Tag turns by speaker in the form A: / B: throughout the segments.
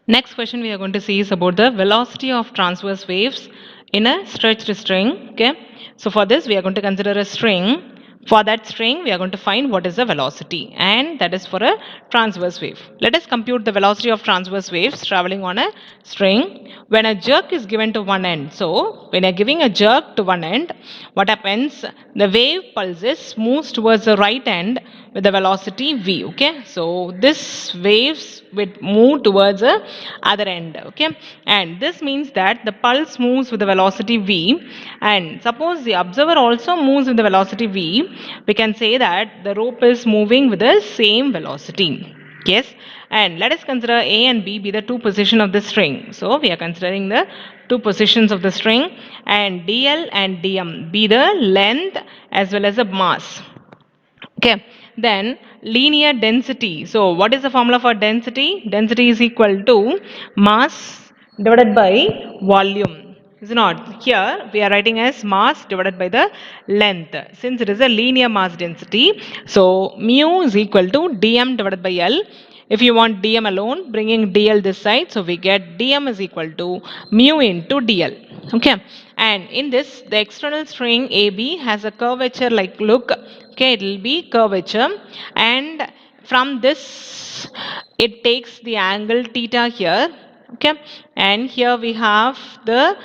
A: Next question we are going to see is about the velocity of transverse waves in a stretched string. Okay, so for this we are going to consider a string. For that string we are going to find what is the velocity, and that is for a transverse wave. Let us compute the velocity of transverse waves traveling on a string when a jerk is given to one end. So when you are giving a jerk to one end, what happens? The wave pulses moves towards the right end with the velocity v. Okay, so this waves will move towards the other end. Okay, and this means that the pulse moves with the velocity v, and suppose the observer also moves with the velocity v, we can say that the rope is moving with the same velocity. Yes, and let us consider A and B be the two positions of the string. So we are considering the two positions of the string, and dl and dm be the length as well as the mass. Okay, then linear density. So what is the formula for density? Density is equal to mass divided by volume. Is it not? Here we are writing as mass divided by the length. Since it is a linear mass density, so mu is equal to dm divided by L. If you want dm alone, bringing dl this side, so we get dm is equal to mu into dl. Okay, and in this the external string AB has a curvature like look. Okay, it will be curvature, and from this it takes the angle theta here. Okay, and here we have the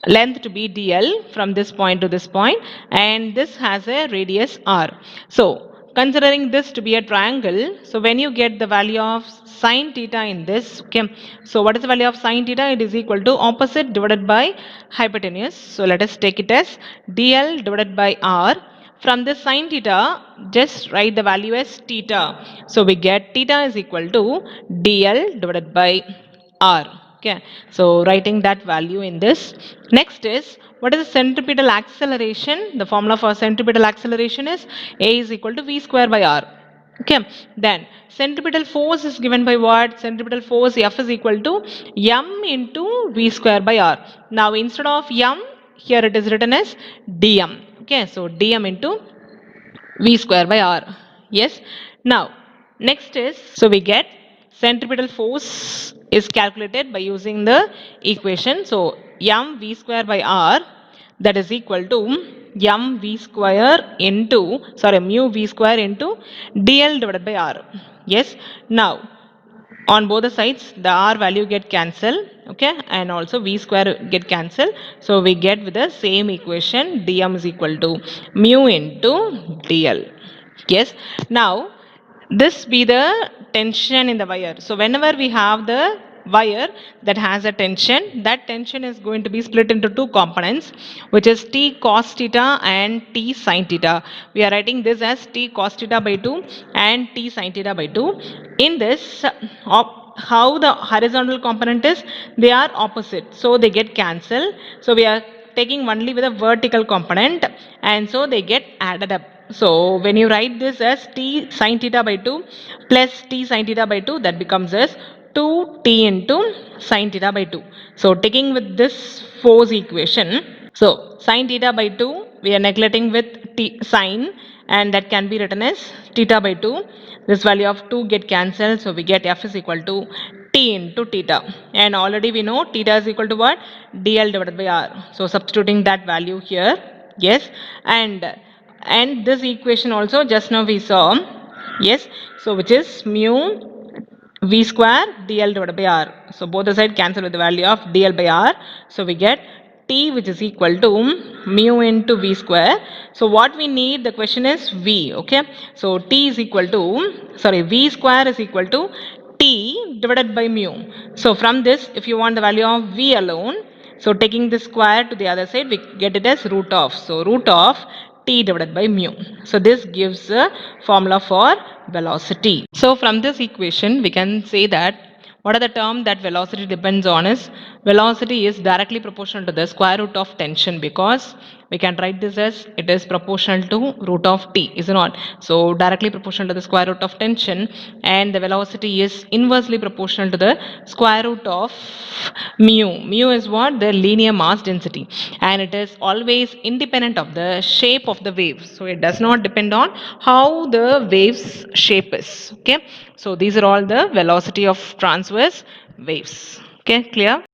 A: length to be dl from this point to this point, and this has a radius r. So considering this to be a triangle, so when you get the value of sine theta in this, okay, so what is the value of sine theta? It is equal to opposite divided by hypotenuse. So let us take it as dl divided by r. From this sine theta, just write the value as theta. So we get theta is equal to dl divided by r. Okay, so writing that value in this. Next is, what is the centripetal acceleration? The formula for centripetal acceleration is a is equal to v square by r. Okay, then centripetal force is given by what? Centripetal force F is equal to m into v square by r. Now instead of m, here it is written as dm. Okay, so dm into v square by r. Yes, now next is, so we get centripetal force is calculated by using the equation. So m v square by r, that is equal to m v square into, sorry, mu v square into dl divided by r. Yes, now on both the sides the r value get cancelled. Okay, and also v square get cancelled, so we get with the same equation dm is equal to mu into dl. Yes, now this be the tension in the wire. So whenever we have the wire that has a tension, that tension is going to be split into two components, which is t cos theta and t sin theta. We are writing this as t cos theta by 2 and t sin theta by 2. In this, how the horizontal component is, they are opposite, so they get cancelled. So we are taking only with a vertical component, and so they get added up. So when you write this as t sin theta by 2 plus t sin theta by 2, that becomes as 2t into sin theta by 2. So taking with this force equation, so sin theta by 2 we are neglecting with t sin, and that can be written as theta by 2. This value of 2 get cancelled, so we get f is equal to t into theta, and already we know theta is equal to what? Dl divided by r. So substituting that value here. Yes, and this equation also just now we saw. Yes, so which is mu v square dl divided by r. So both the side cancel with the value of dl by r. So we get t, which is equal to mu into v square. So what we need, the question is v. Okay, so t is equal to, sorry, v square is equal to t divided by mu. So from this, if you want the value of v alone, so taking the square to the other side, we get it as root of. So root of t divided by mu. So this gives a formula for velocity. So from this equation, we can say that what are the term that velocity depends on is, velocity is directly proportional to the square root of tension, because we can write this as it is proportional to root of t, is it not? So directly proportional to the square root of tension, and the velocity is inversely proportional to the square root of mu. Mu is what? The linear mass density, and it is always independent of the shape of the wave. So it does not depend on how the wave's shape is. Okay, So these are all the velocity of transverse waves. Okay, clear?